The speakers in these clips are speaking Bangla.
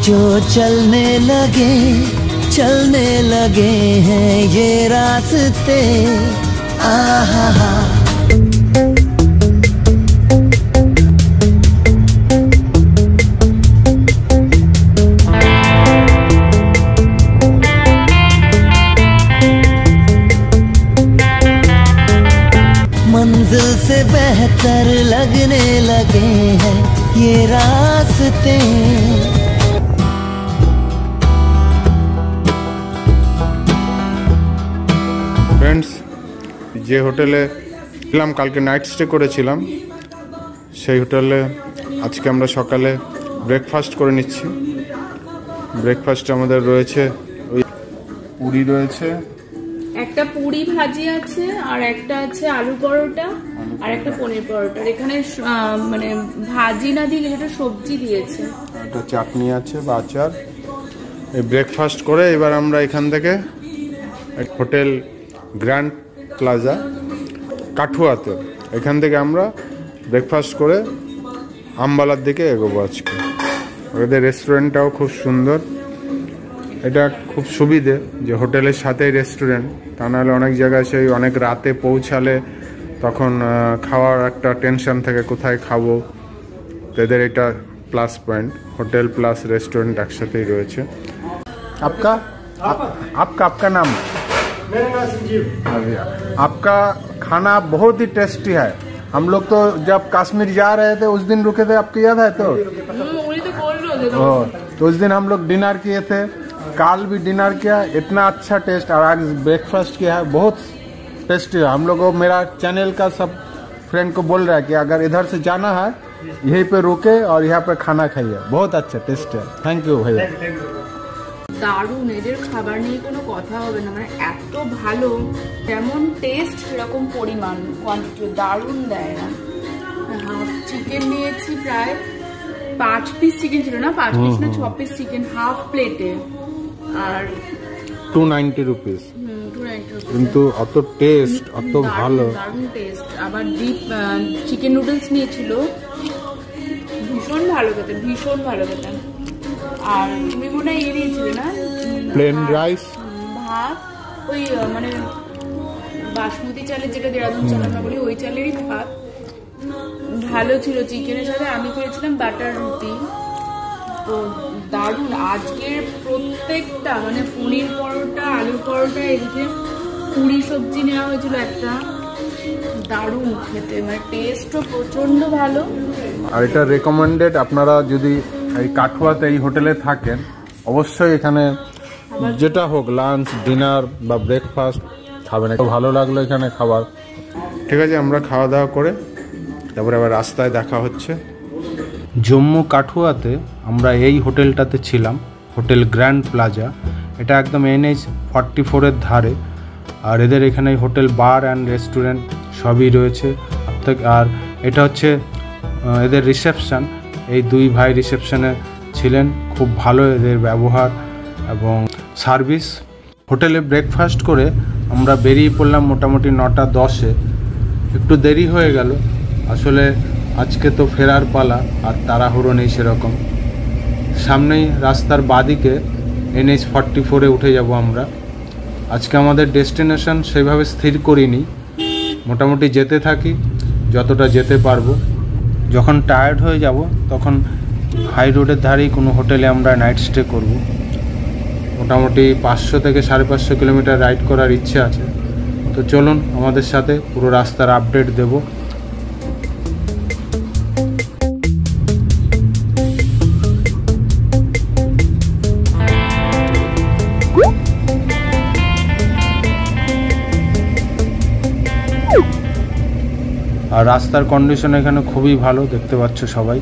जो चलने लगे हैं ये रास्ते आहा मंजिल से बेहतर लगने लगे हैं ये रास्ते। फ्रेंड्स যে হোটেলে ছিলাম কালকে নাইট স্টে করেছিলাম সেই হোটেলে আজকে আমরা সকালে ব্রেকফাস্ট করে নিচ্ছি। ব্রেকফাস্টে আমাদের রয়েছে ওই পুরি রয়েছে, একটা পুরি ভাজি আছে, আর একটা আছে আলু পরোটা, আর একটা পনির পরোটা। এখানে মানে ভাজি না দিয়ে যেটা সবজি দিয়েছে, একটা চাটনি আছে বা আচার। এই ব্রেকফাস্ট করে এবার আমরা এখান থেকে হোটেল গ্র্যান্ড প্লাজা কাঠুয়াতে এখান থেকে আমরা ব্রেকফাস্ট করে আম্বালার দিকে এগোবো আজকে। ওদের রেস্টুরেন্টটাও খুব সুন্দর, এটা খুব সুবিধে যে হোটেলের সাথেই রেস্টুরেন্ট, তা নাহলে অনেক জায়গায় সেই অনেক রাতে পৌঁছালে তখন খাওয়ার একটা টেনশন থাকে কোথায় খাবো। এদের এটা প্লাস পয়েন্ট, হোটেল প্লাস রেস্টুরেंट একসাথেই রয়েছে। आपका आपका नाम? मेरा नाम संजीव। आपका खाना बहुत ही टेस्टी है। हम लोग तो जब कश्मीर जा रहे थे उस दिन रुके थे, आपको याद है? तो उस दिन हम लोग डिनर किए थे, काल भी डिनर किया, इतना अच्छा टेस्ट, और आज ब्रेकफास्ट किया है, बहुत टेस्टी है। हम लोग को मेरा चैनल का सब फ्रेंड को बोल रहा है कि अगर इधर से जाना है यहीं पे रुके और यहाँ पे खाना खाइए, बहुत अच्छा टेस्ट है। थैंक यू भैया। দারুণ, এদের খাবার নিয়ে কোনো কথা হবে না, মানে এত ভালো, যেমন টেস্ট সেরকম পরিমাণ, কোয়ান্টিটি দারুণ দেয় না। হাফ চিকেন নিয়েছি, প্রায় 5 পিস চিকেন ছিল না, 5 পিস না 6 পিস চিকেন হাফ প্লেটে, আর 290 রুপিস। 290 রুপিস, কিন্তু অত টেস্ট, অত ভালো, দারুণ টেস্ট। আবার ডিপ চিকেন নুডলস নিয়েছিল, ভীষণ ভালো খেতে, ভীষণ ভালো খেতে। আর তুমি মনে হয় নিয়েছিলে না, প্লেন রাইস ভাত, ওই মানে বাসমতি চালের, যেটা দেরাদুন চাল আমরা বলি, ওই চালেরই ভাত, ভালো ছিল। চিকেনের সাথে আমি খেয়েছিলাম বাটার রুটি, তো দারুণ। আজকের প্রত্যেকটা মানে পনির পরোটা, আলু পরোটা, এদিকে পুরি সবজি নেওয়া হয়েছিল একটা, দারুণ খেতে, মানে টেস্টও প্রচন্ড ভালো। আর এটা রেকমেন্ডেড, আপনারা যদি এই কাঠুয়াতে এই হোটেলে থাকেন অবশ্যই এখানে যেটা হোক লাঞ্চ, ডিনার বা ব্রেকফাস্ট খাবেন, একটু ভালো লাগলো এখানে খাবার। ঠিক আছে, আমরা খাওয়া দাওয়া করে তারপরে আবার রাস্তায় দেখা হচ্ছে। জম্মু কাঠুয়াতে আমরা এই হোটেলটাতে ছিলাম, হোটেল গ্র্যান্ড প্লাজা। এটা একদম NH-44-এর ধারে, আর এদের এখানে হোটেল বার অ্যান্ড রেস্টুরেন্ট সবই রয়েছে। আর এটা হচ্ছে এদের রিসেপশন, এই দুই ভাই রিসেপশনে ছিলেন, খুব ভালো এদের ব্যবহার এবং সার্ভিস। হোটেলে ব্রেকফাস্ট করে আমরা বেরিয়ে পড়লাম মোটামুটি 9:10-এ। একটু দেরি হয়ে গেল, আসলে আজকে তো ফেরার পালা, আর তাড়াহুড়ো নেই সেরকম। সামনেই রাস্তার বাদিকে NH-44-এ উঠে যাব আমরা। আজকে আমাদের ডেস্টিনেশন সেইভাবে স্থির করিনি, মোটামুটি যেতে থাকি যতটা যেতে পারবো। যখন টায়ার্ড হয়ে যাব তখন হাই রোডের ধারেই কোনো হোটেলে আমরা নাইট স্টে করব। মোটামুটি 500 থেকে 550 কিলোমিটার রাইড করার ইচ্ছে আছে, তো চলুন আমাদের সাথে পুরো রাস্তার আপডেট দেব। আর রাস্তার কন্ডিশন এখানে খুবই ভালো, দেখতে পাচ্ছ সবাই।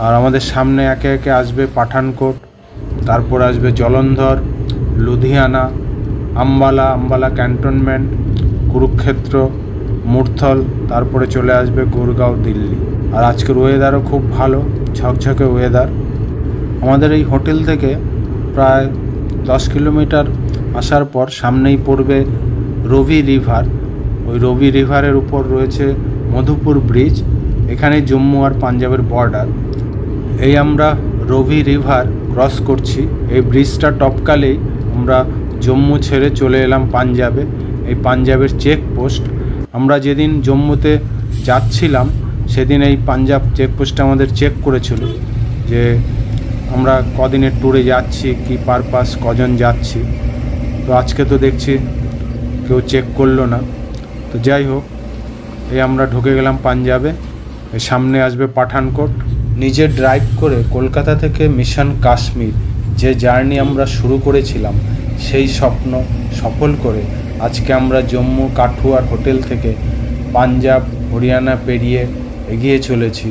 আর আমাদের সামনে একে একে আসবে পাঠানকোট, তারপর আসবে জলন্ধর, লুধিয়ানা, আম্বালা ক্যান্টনমেন্ট, কুরুক্ষেত্র, মুরথল, তারপরে চলে আসবে গুরগাঁও, দিল্লি। আর আজকের ওয়েদারও খুব ভালো, ঝকঝকে ওয়েদার। আমাদের এই হোটেল থেকে প্রায় 10 কিলোমিটার আসার পর সামনেই পড়বে রবি রিভার। ওই রবি রিভারের উপর রয়েছে মধুপুর ব্রিজ, এখানে জম্মু আর পাঞ্জাবের বর্ডার। এই আমরা রবি রিভার ক্রস করছি। এই ব্রিজটা টপকালেই আমরা জম্মু ছেড়ে চলে এলাম পাঞ্জাবে। এই পাঞ্জাবের চেকপোস্ট, আমরা যেদিন জম্মুতে যাচ্ছিলাম সেদিন এই পাঞ্জাব চেকপোস্টে আমাদের চেক করেছিল যে আমরা কদিনের ট্যুরে যাচ্ছি, কি পারপাস, কজন যাচ্ছি। তো আজকে তো দেখছি কেউ চেক করলো না। তো যাই হোক, এই আমরা ঢুকে গেলাম পাঞ্জাবে। এর সামনে আসবে পাঠানকোট। নিজে ড্রাইভ করে কলকাতা থেকে মিশন কাশ্মীর যে জার্নি আমরা শুরু করেছিলাম, সেই স্বপ্ন সফল করে আজকে আমরা জম্মু কাঠুয়ার হোটেল থেকে পাঞ্জাব হরিয়ানা পেরিয়ে এগিয়ে চলেছি।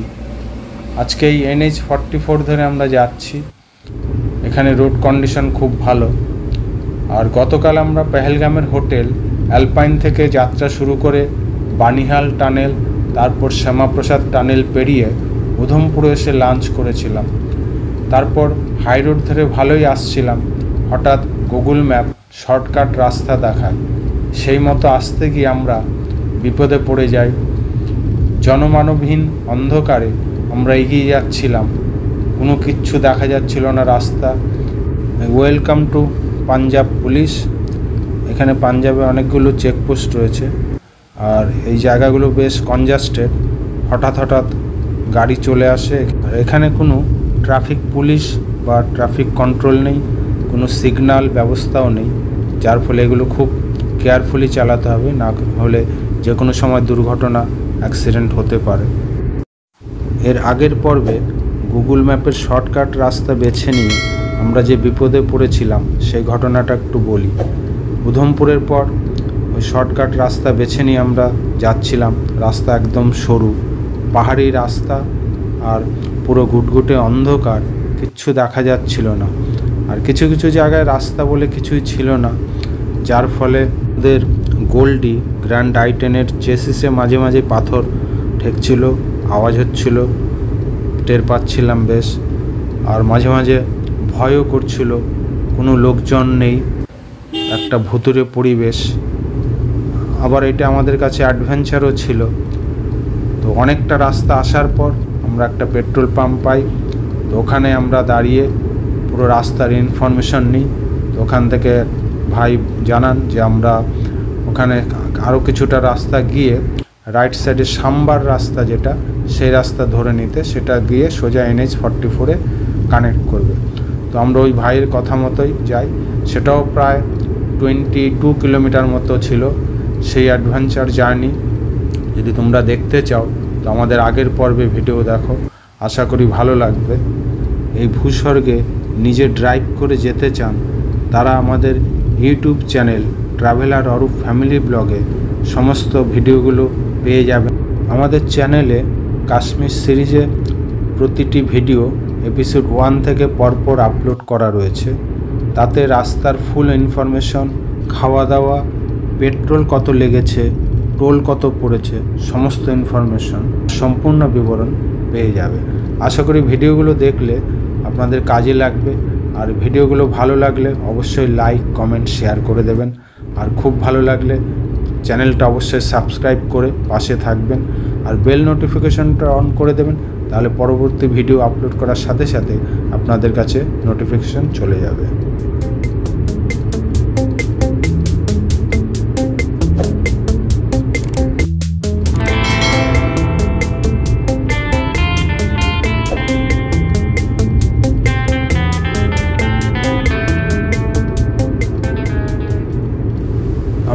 আজকে এই NH-44 ধরে আমরা যাচ্ছি। এখানে রোড কন্ডিশন খুব ভালো। আর গতকাল আমরা পেহেলগামের হোটেল অ্যালপাইন থেকে যাত্রা শুরু করে বানিহাল টানেল, তারপর শ্যামাপ্রসাদ টানেল পেরিয়ে উধমপুরে এসে লাঞ্চ করেছিলাম। তারপর হাই রোড ধরে ভালোই আসছিলাম, হঠাৎ গুগল ম্যাপ শর্টকাট রাস্তা দেখায়। সেই মতো আসতে গিয়ে আমরা বিপদে পড়ে যাই। জনমানবহীন অন্ধকারে আমরা এগিয়ে যাচ্ছিলাম, কোনো কিচ্ছু দেখা যাচ্ছিল না রাস্তা। Welcome to Punjab police. এখানে পাঞ্জাবে অনেকগুলো চেকপোস্ট রয়েছে আর এই জায়গাগুলো বেশ কনজাস্টেড। হঠাৎ হঠাৎ গাড়ি চলে আসে। আর এখানে কোনো ট্রাফিক পুলিশ বা ট্রাফিক কন্ট্রোল নেই, কোনো সিগন্যাল ব্যবস্থাও নেই, যার ফলে এগুলো খুব কেয়ারফুলি চালাতে হবে, না হলে যে কোনো সময় দুর্ঘটনা, অ্যাক্সিডেন্ট হতে পারে। এর আগের পর্বে গুগল ম্যাপের শর্টকাট রাস্তা বেছে নিয়ে আমরা যে বিপদে পড়েছিলাম সেই ঘটনাটা একটু বলি। উধমপুরের পর ওই শর্টকাট রাস্তা বেছে নিয়ে আমরা যাচ্ছিলাম। রাস্তা একদম সরু, পাহাড়ি রাস্তা, আর পুরো ঘুটঘুটে অন্ধকার, কিচ্ছু দেখা যাচ্ছিল না। আর কিছু কিছু জায়গায় রাস্তা বলে কিছুই ছিল না, যার ফলে ওদের গোল্ডি গ্র্যান্ড i10-এর চেসিসে মাঝে মাঝে পাথর ঠেকছিল, আওয়াজ হচ্ছিল, টের পাচ্ছিলাম বেশ। আর মাঝে মাঝে ভয়ও করছিল, কোনো লোকজন নেই, একটা ভুতুড়ে পরিবেশ। আবার এটা আমাদের কাছে অ্যাডভেঞ্চারও ছিল। তো অনেকটা রাস্তা আসার পর আমরা একটা পেট্রোল পাম্প পাই। তো ওখানে আমরা দাঁড়িয়ে পুরো রাস্তার ইনফরমেশন নিই। তো ওখান থেকে ভাই জানান যে আমরা ওখানে আরও কিছুটা রাস্তা গিয়ে রাইট সাইডে সাম্বার রাস্তা যেটা, সেই রাস্তা ধরে নিতে, সেটা গিয়ে সোজা NH-44-এ কানেক্ট করবে। তো আমরা ওই ভাইয়ের কথা মতোই যাই। সেটাও প্রায় 22 কিলোমিটার মতো ছিল সেই অ্যাডভেঞ্চার জার্নি। যদি তোমরা দেখতে চাও তো আমাদের আগের পর্বে ভিডিও দেখো, আশা করি ভালো লাগবে। এই ভূস্বর্গে নিজে ড্রাইভ করে যেতে চান তারা আমাদের YouTube channel traveller Arup family ব্লগে সমস্ত ভিডিওগুলো পেয়ে যাবেন। আমাদের চ্যানেলে কাশ্মীর সিরিজে প্রতিটি ভিডিও এপিসোড 1 থেকে পরপর আপলোড করা রয়েছে। তাতে রাস্তার ফুল ইনফরমেশন, খাওয়া দাওয়া, পেট্রোল কত লেগেছে, টোল কত পড়েছে, সমস্ত ইনফরমেশন, সম্পূর্ণ বিবরণ পেয়ে যাবে। আশা করি ভিডিওগুলো দেখলে আপনাদের কাজে লাগবে। আর ভিডিওগুলো ভালো লাগলে অবশ্যই লাইক, কমেন্ট, শেয়ার করে দেবেন। আর খুব ভালো লাগলে চ্যানেলটা অবশ্যই সাবস্ক্রাইব করে পাশে থাকবেন আর বেল নোটিফিকেশনটা অন করে দেবেন, তাহলে পরবর্তী ভিডিও আপলোড করার সাথে সাথে আপনাদের কাছে নোটিফিকেশন চলে যাবে।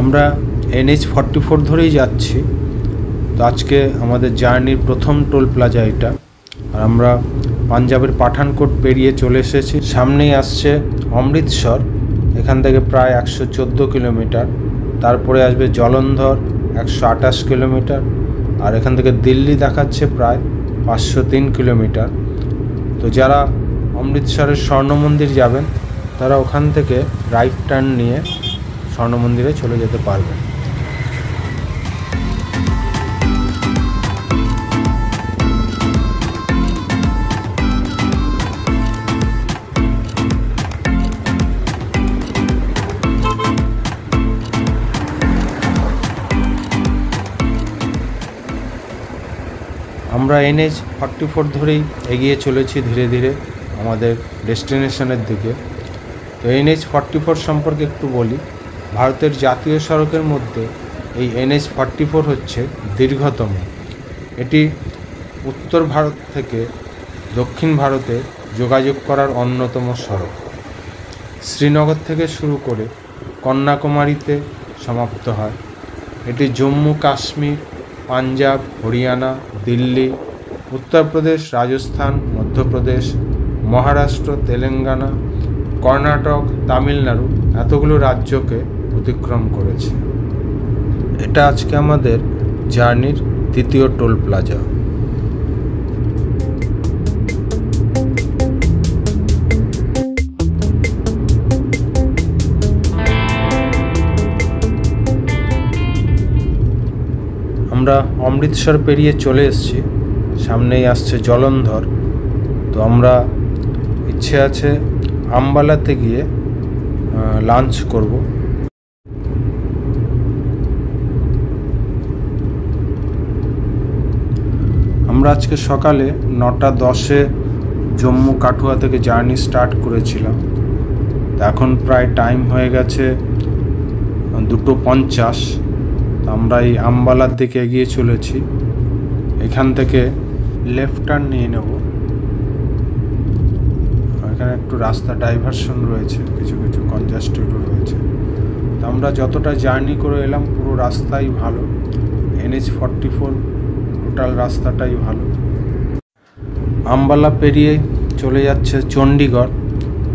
আমরা NH-44 ধরেই যাচ্ছি। তো আজকে আমাদের জার্নির প্রথম টোল প্লাজা এটা। আর আমরা পাঞ্জাবের পাঠানকোট পেরিয়ে চলে এসেছি। সামনেই আসছে অমৃতসর, এখান থেকে প্রায় 114 কিলোমিটার। তারপরে আসবে জলন্ধর, 128 কিলোমিটার। আর এখান থেকে দিল্লি দেখাচ্ছে প্রায় 503 কিলোমিটার। তো যারা অমৃতসরের স্বর্ণ মন্দির যাবেন তারা ওখান থেকে রাইট টার্ন নিয়ে স্বর্ণ মন্দিরে চলে যেতে পারবেন। আমরা NH-44 ধরেই এগিয়ে চলেছি ধীরে ধীরে। আমাদের ডেস্টিনেশনের দিকে। তো NH-44 সম্পর্কে একটু বলি। ভারতের জাতীয় সড়কের মধ্যে এই NH-44 হচ্ছে দীর্ঘতম। এটি উত্তর ভারত থেকে দক্ষিণ ভারতে যোগাযোগ করার অন্যতম সড়ক। শ্রীনগর থেকে শুরু করে কন্যাকুমারীতে সমাপ্ত হয়। এটি জম্মু কাশ্মীর, পাঞ্জাব, হরিয়ানা, দিল্লি, উত্তরপ্রদেশ, রাজস্থান, মধ্যপ্রদেশ, মহারাষ্ট্র, তেলেঙ্গানা, কর্ণাটক, তামিলনাড়ু এতগুলো রাজ্যকে অতিক্রম করেছে। এটা আজকে আমাদের জার্নির দ্বিতীয় টোল প্লাজা। আমরা অমৃতসর পেরিয়ে চলে এসেছি, সামনেই আসছে জলন্ধর। তো আমরা ইচ্ছে আছে আম্বালাতে গিয়ে লাঞ্চ করব। আমরা আজকে সকালে 9:10-এ জম্মু কাঠুয়া থেকে জার্নি স্টার্ট করেছিলাম। এখন প্রায় টাইম হয়ে গেছে 2:50। আমরা এই আম্বালার দিকে এগিয়ে চলেছি। এখান থেকে লেফট টার্ন নিয়ে নেব। এখানে একটু রাস্তা ডাইভারশন রয়েছে, কিছু কিছু কনজাস্টেডও রয়েছে। তো আমরা যতটা জার্নি করে এলাম পুরো রাস্তাই ভালো। NH-44 টোটাল রাস্তাটাই ভালো। আম্বালা পেরিয়ে চলে যাচ্ছে চণ্ডীগড়।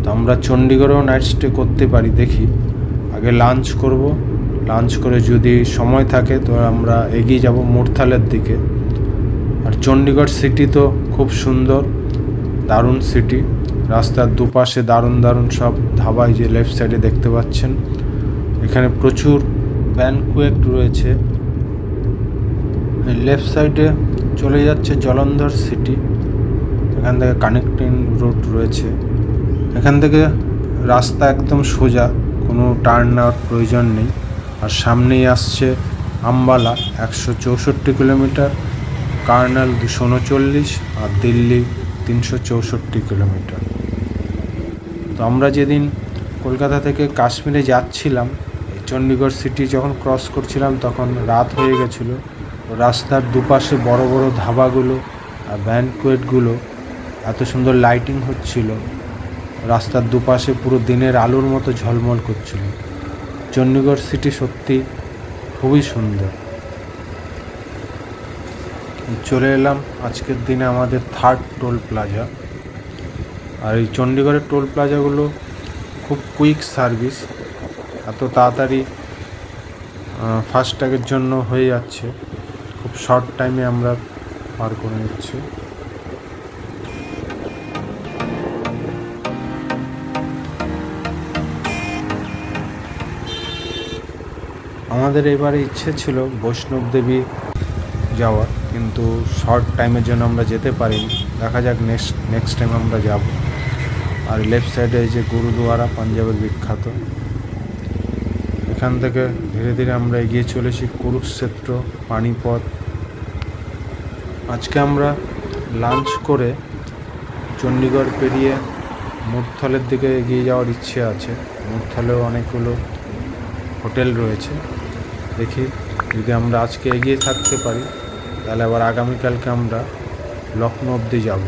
তো আমরা চণ্ডীগড়েও নাইট স্টে করতে পারি, দেখি। আগে লাঞ্চ করব, লাঞ্চ করে যদি সময় থাকে তো আমরা এগিয়ে যাব মুরথালের দিকে। আর চণ্ডীগড় সিটি তো খুব সুন্দর, দারুণ সিটি। রাস্তার দুপাশে দারুণ দারুণ সব ধাবাই, যে লেফট সাইডে দেখতে পাচ্ছেন। এখানে প্রচুর ব্যানকুয়েট রয়েছে। লেফট সাইডে চলে যাচ্ছে জলন্ধর সিটি। এখান থেকে কানেক্টিং রোড রয়েছে। এখান থেকে রাস্তা একদম সোজা, কোনো টার্ন নেওয়ার প্রয়োজন নেই। আর সামনেই আসছে আম্বালা 164 কিলোমিটার, কার্নাল 239 আর দিল্লি 364 কিলোমিটার। তো আমরা যেদিন কলকাতা থেকে কাশ্মীরে যাচ্ছিলাম, চণ্ডীগড় সিটি যখন ক্রস করছিলাম তখন রাত হয়ে গেছিলো। রাস্তার দুপাশে বড় বড় ধাবাগুলো আর ব্যানকুয়েটগুলো এত সুন্দর লাইটিং হচ্ছিল, রাস্তার দুপাশে পুরো দিনের আলোর মতো ঝলমল করছিল। চণ্ডীগড় সিটি সত্যি খুবই সুন্দর। চলে এলাম আজকের দিনে আমাদের 3rd টোল প্লাজা। আর এই চণ্ডীগড়ের টোল প্লাজাগুলো খুব কুইক সার্ভিস, এত তাড়াতাড়ি ফাস্ট্যাগের জন্য হয়ে যাচ্ছে। খুব শর্ট টাইমে আমরা পার করে নিচ্ছি। আমাদের এবারে ইচ্ছে ছিল বৈষ্ণব দেবী যাওয়ার, কিন্তু শর্ট টাইমের জন্য আমরা যেতে পারিনি। দেখা যাক নেক্সট টাইম আমরা যাব। আর লেফট সাইডে এই যে গুরুদুয়ারা, পাঞ্জাবের বিখ্যাত। এখান থেকে ধীরে ধীরে আমরা এগিয়ে চলেছি কুরুক্ষেত্র, পানিপথ। আজকে আমরা লাঞ্চ করে চণ্ডীগড় পেরিয়ে মুরথলের দিকে এগিয়ে যাওয়ার ইচ্ছে আছে। মুরথলেও অনেকগুলো হোটেল রয়েছে। দেখি যদি আমরা আজকে এগিয়ে থাকতে পারি তাহলে আবার আগামীকালকে আমরা লখনৌ অবধি যাব।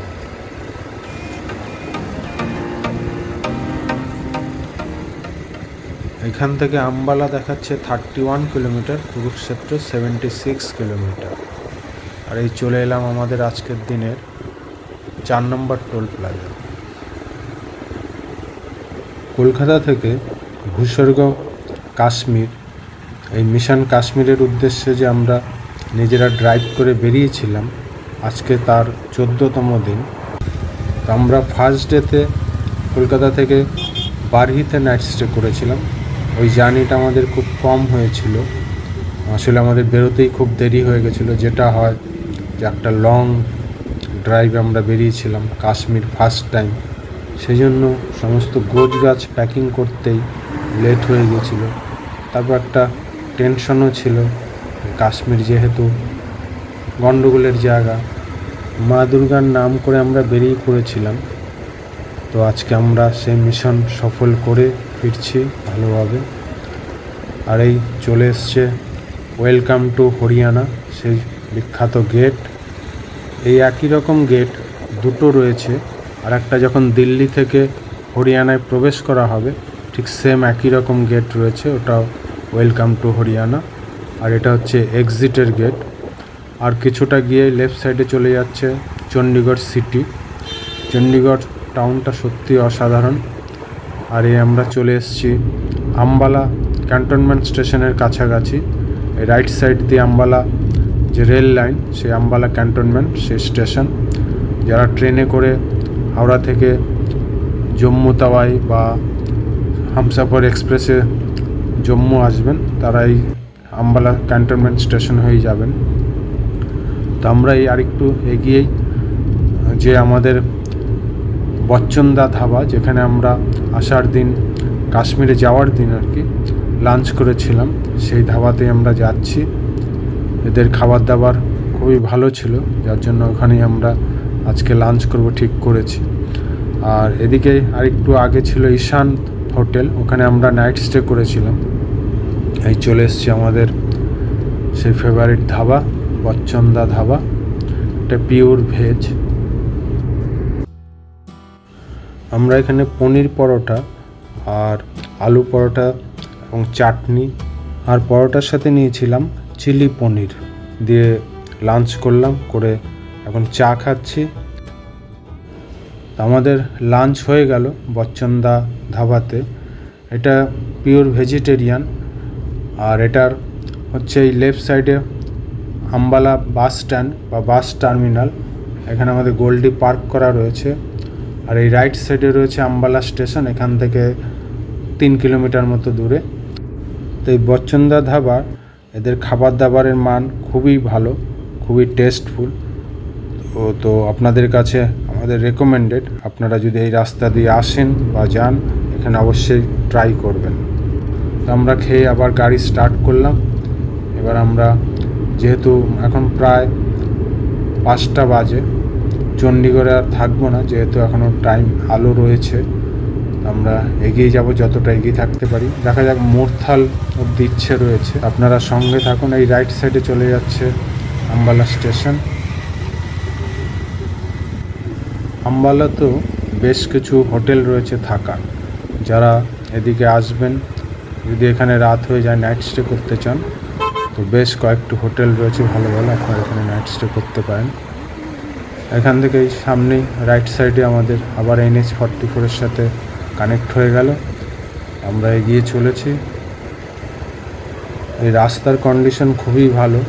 এখান থেকে আম্বালা দেখাচ্ছে 31 কিলোমিটার, কুরুক্ষেত্র 76 কিলোমিটার। আর এই চলে এলাম আমাদের আজকের দিনের 4 নম্বর টোল প্লাজা। কলকাতা থেকে ভূস্বর্গ কাশ্মীর, এই মিশন কাশ্মীরের উদ্দেশ্যে যে আমরা নিজেরা ড্রাইভ করে বেরিয়েছিলাম, আজকে তার 14তম দিন। তো আমরা ফার্স্ট ডেতে কলকাতা থেকে বারহিতে নাইট স্টে করেছিলাম। ওই জার্নিটা আমাদের খুব কম হয়েছিল, আসলে আমাদের বেরোতেই খুব দেরি হয়ে গেছিলো। যেটা হয় যে একটা লং ড্রাইভে আমরা বেরিয়েছিলাম কাশ্মীর ফার্স্ট টাইম, সেই জন্য সমস্ত গোছ গাছ প্যাকিং করতেই লেট হয়ে গেছিলো। তারপর একটা টেনশনও ছিল, কাশ্মীর যেহেতু গণ্ডগোলের জায়গা। মা দুর্গার নাম করে আমরা বেরিয়ে পড়েছিলাম, তো আজকে আমরা সেই মিশন সফল করে ফিরছি ভালোভাবে। আর এই চলে এসছে ওয়েলকাম টু হরিয়ানা, সেই বিখ্যাত গেট। এই একই রকম গেট দুটো রয়েছে, আর একটা যখন দিল্লি থেকে হরিয়ানায় প্রবেশ করা হবে ঠিক সেম একই রকম গেট রয়েছে, ওটাও ওয়েলকাম টু হরিয়ানা। আর এটা হচ্ছে এক্সিটের গেট। আর কিছুটা গিয়ে লেফট সাইডে চলে যাচ্ছে চণ্ডীগড় সিটি। চণ্ডীগড় টাউনটা সত্যি অসাধারণ। আর এই আমরা চলে এসেছি আম্বালা ক্যান্টনমেন্ট স্টেশনের কাছাকাছি। এই রাইট সাইড দিয়ে আম্বালা যে রেল লাইন, সেই আম্বালা ক্যান্টনমেন্ট সেই স্টেশন। যারা ট্রেনে করে হাওড়া থেকে জম্মু তাওয়াই বা হামসাফর এক্সপ্রেসে জম্মু আসবেন, তারা এই আম্বালা ক্যান্টনমেন্ট স্টেশন হয়ে যাবেন। তো আমরা এই আরেকটু এগিয়েই যে আমাদের বচ্চনদা ধাবা, যেখানে আমরা আসার দিন কাশ্মীরে যাওয়ার দিন আর কি লাঞ্চ করেছিলাম, সেই ধাবাতেই আমরা যাচ্ছি। এদের খাবার দাবার খুবই ভালো ছিল, যার জন্য ওখানেই আমরা আজকে লাঞ্চ করব ঠিক করেছি। আর এদিকে আরেকটু আগে ছিল ঈশান হোটেল, ওখানে আমরা নাইট স্টে করেছিলাম। এই চলে এসেছি আমাদের সেই ফেভারিট ধাবা বচ্চনদা ধাবা। এটা পিওর ভেজ। আমরা এখানে পনির পরোটা আর আলু পরোটা এবং চাটনি আর পরোটার সাথে নিয়েছিলাম চিলি পনির দিয়ে লাঞ্চ করলাম, করে এখন চা খাচ্ছি। আমাদের লাঞ্চ হয়ে গেল বচ্চনদা ধাবাতে। এটা পিওর ভেজিটেরিয়ান। আর এটার হচ্ছে এই লেফট সাইডে আম্বালা বাস স্ট্যান্ড বা বাস টার্মিনাল, এখানে আমাদের গোল্ডি পার্ক করা রয়েছে। আর এই রাইট সাইডে রয়েছে আম্বালা স্টেশন, এখান থেকে 3 কিলোমিটার মতো দূরে। তো এই বচ্চনদা ধাবা, এদের খাবার দাবারের মান খুবই ভালো, খুবই টেস্টফুল। তো আপনাদের কাছে আমাদের রেকমেন্ডেড, আপনারা যদি এই রাস্তা দিয়ে আসেন বা যান, এখানে অবশ্যই ট্রাই করবেন। তো আমরা খেয়ে আবার গাড়ি স্টার্ট করলাম। এবার আমরা যেহেতু এখন প্রায় 5টা বাজে, চণ্ডীগড়ে আর থাকবো না, যেহেতু এখনও টাইম আলো রয়েছে, আমরা এগিয়ে যাব যতটা এগিয়ে থাকতে পারি। দেখা যাক মোরথাল অব্দি ইচ্ছে রয়েছে, আপনারা সঙ্গে থাকুন। এই রাইট সাইডে চলে যাচ্ছে আম্বালা স্টেশন। আম্বালাতেও বেশ কিছু হোটেল রয়েছে থাকার, যারা এদিকে আসবেন, যদি এখানে রাত হয়ে যায় নাইট স্টে করতে চান, তো বেশ কয়েকটি হোটেল রয়েছে ভালো ভালো, আপনারা এখানে নাইট স্টে করতে পারেন। এখান থেকে এই সামনেই রাইট সাইডে আমাদের আবার NH-44-এর সাথে কানেক্ট হয়ে গেল। আমরা এগিয়ে চলেছি। এই রাস্তার কন্ডিশন খুবই ভালো,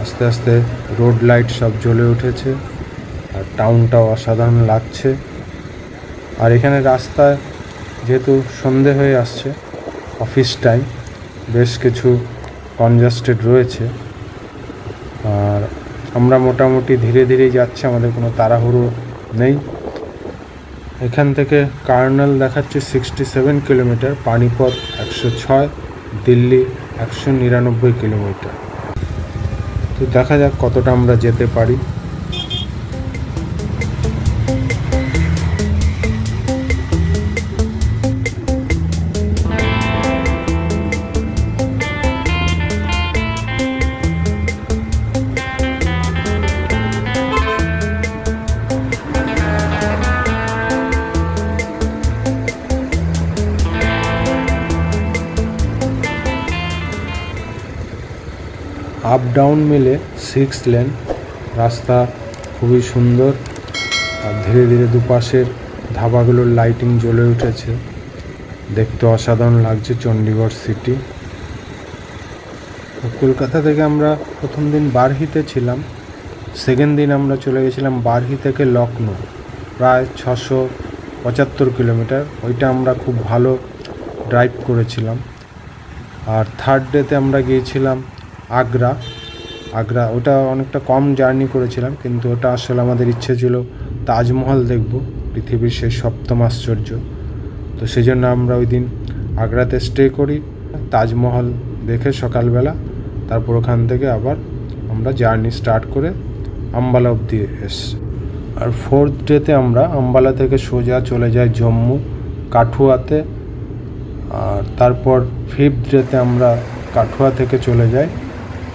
আস্তে আস্তে রোড লাইট সব জ্বলে উঠেছে, আর টাউনটাও অসাধারণ লাগছে। আর এখানে রাস্তায় যেহেতু সন্ধে হয়ে আসছে, অফিস টাইম, বেশ কিছু কনজাস্টেড রয়েছে। আর আমরা মোটামুটি ধীরে ধীরে যাচ্ছি, আমাদের কোনো তাড়াহুড়ো নেই। এখান থেকে কার্নাল দেখাচ্ছে 67 কিলোমিটার, পানিপথ 106, দিল্লি 199 কিলোমিটার। তো দেখা যাক কতটা আমরা যেতে পারি। আপ ডাউন মিলে 6 লেন রাস্তা, খুবই সুন্দর। আর ধীরে ধীরে দুপাশের ধাবাগুলোর লাইটিং জ্বলে উঠেছে, দেখতে অসাধারণ লাগছে চণ্ডীগড় সিটি। কলকাতা থেকে আমরা প্রথম দিন বারহিতে ছিলাম, সেকেন্ড দিন আমরা চলে গেছিলাম বারহি থেকে লখনৌ, প্রায় 675 কিলোমিটার। ওইটা আমরা খুব ভালো ড্রাইভ করেছিলাম। আর থার্ড ডেতে আমরা গিয়েছিলাম আগ্রা। ওটা অনেকটা কম জার্নি করেছিলাম, কিন্তু ওটা আসলে আমাদের ইচ্ছে ছিল তাজমহল দেখব, পৃথিবীর সেই 7ম আশ্চর্য। তো সেই জন্য আমরা ওই দিন আগ্রাতে স্টে করি, তাজমহল দেখে সকালবেলা, তারপর ওখান থেকে আবার আমরা জার্নি স্টার্ট করে আম্বালা অবধি এসছি। আর 4th ডেতে আমরা আম্বালা থেকে সোজা চলে যাই জম্মু কাঠুয়াতে। আর তারপর 5th ডেতে আমরা কাঠুয়া থেকে চলে যাই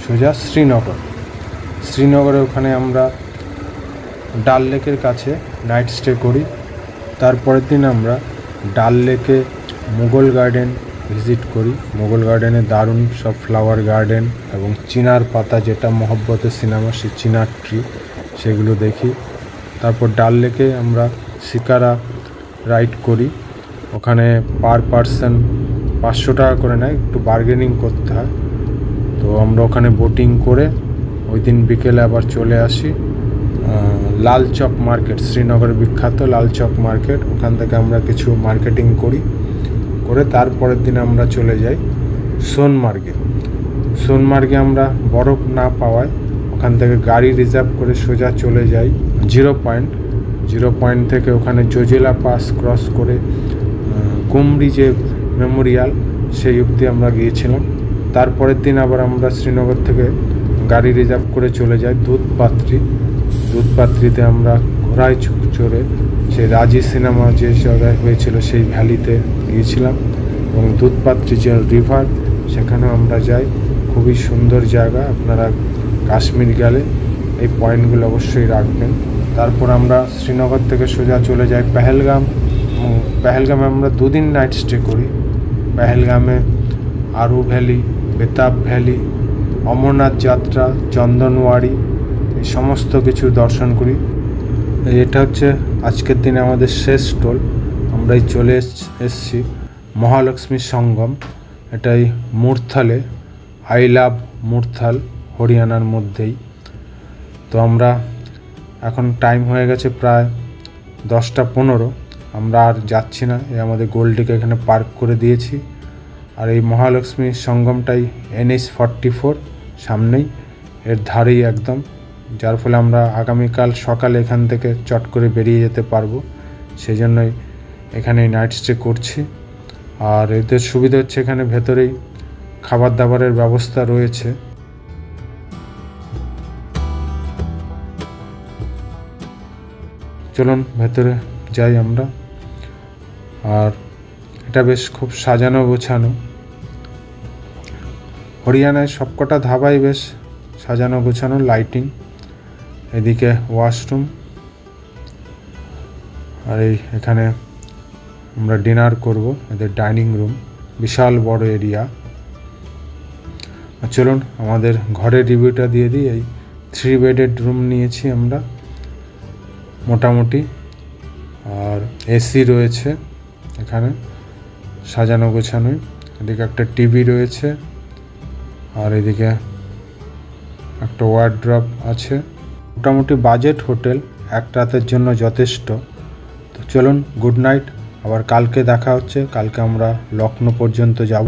সোজা শ্রীনগরে। ওখানে আমরা ডাল লেকের কাছে নাইট স্টে করি। তারপরের দিন আমরা ডাল লেকে মুঘল গার্ডেন ভিজিট করি। মুঘল গার্ডেনে দারুণ সব ফ্লাওয়ার গার্ডেন এবং চিনার পাতা, যেটা মহব্বতের সিনেমা, সেই চিনার ট্রি, সেগুলো দেখি। তারপর ডাল লেকে আমরা শিকারা রাইড করি। ওখানে পার পারসন 500 টাকা করে নেয়, একটু বার্গেনিং করতে হয়। তো আমরা ওখানে বোটিং করে ওই দিন বিকেলে আবার চলে আসি লাল চক মার্কেট, শ্রীনগরের বিখ্যাত লাল চক মার্কেট। ওখান থেকে আমরা কিছু মার্কেটিং করে তারপরের দিন আমরা চলে যাই সোনমার্গে। আমরা বরফ না পাওয়ায় ওখান থেকে গাড়ি রিজার্ভ করে সোজা চলে যাই জিরো পয়েন্ট থেকে ওখানে জোজিলা পাস ক্রস করে কুমরি যে মেমোরিয়াল, সেই অবধি আমরা গিয়েছিলাম। তারপরের দিন আবার আমরা শ্রীনগর থেকে গাড়ি রিজার্ভ করে চলে যাই দুধপাত্রিতে আমরা ঘোড়ায় চড়ে সেই রাজি সিনেমা যে জায়গায় হয়েছিল সেই ভ্যালিতে গিয়েছিলাম। এবং দুধপাত্রি যে রিভার, সেখানেও আমরা যাই। খুবই সুন্দর জায়গা, আপনারা কাশ্মীর গেলে এই পয়েন্টগুলো অবশ্যই রাখবেন। তারপর আমরা শ্রীনগর থেকে সোজা চলে যাই পেহেলগামে আমরা 2 দিন নাইট স্টে করি। পেহেলগামে আরু ভ্যালি, বেতাব ভ্যালি, অমরনাথ যাত্রা, চন্দনওয়াড়ি, এই সমস্ত কিছু দর্শন করি। এটা হচ্ছে আজকের দিনে আমাদের শেষ টোল। আমরাই চলে এসছি মহালক্ষ্মী সঙ্গম। এটাই মুরথালে, আই লাভ মুরথাল, হরিয়ানার মধ্যেই। তো আমরা এখন টাইম হয়ে গেছে প্রায় 10:15। আমরা আর যাচ্ছি না, এই আমাদের গোল্ডিকে এখানে পার্ক করে দিয়েছি। আর এই মহালক্ষ্মী সঙ্গমটাই NH-44 সামনেই, এর ধারেই একদম, যার ফলে আমরা আগামীকাল সকালে এখান থেকে চট করে বেরিয়ে যেতে পারবো। সেই জন্যই এখানেই নাইট স্টে করছি। আর এদের সুবিধা হচ্ছে এখানে ভেতরেই খাবার দাবারের ব্যবস্থা রয়েছে। চলুন ভেতরে যাই আমরা। আর এটা বেশ খুব সাজানো গোছানো। হরিয়ানায় সবকটা ধাবাই বেশ সাজানো গোছানো, লাইটিং। এদিকে ওয়াশরুম, আর এখানে আমরা ডিনার করব। এদের ডাইনিং রুম, বিশাল বড় এরিয়া। চলুন আমাদের ঘরের রিভিউটা দিয়ে দিই। এই 3 বেডেড রুম নিয়েছি আমরা মোটামুটি। আর এসি রয়েছে এখানে, সাজানো গোছানোই। এদিকে একটা টিভি রয়েছে, আর এদিকে একটা ওয়ার্ড্রপ আছে। মোটামুটি বাজেট হোটেল, এক রাতের জন্য যথেষ্ট। তো চলুন, গুড নাইট। আবার কালকে দেখা হচ্ছে। কালকে আমরা লখনৌ পর্যন্ত যাব।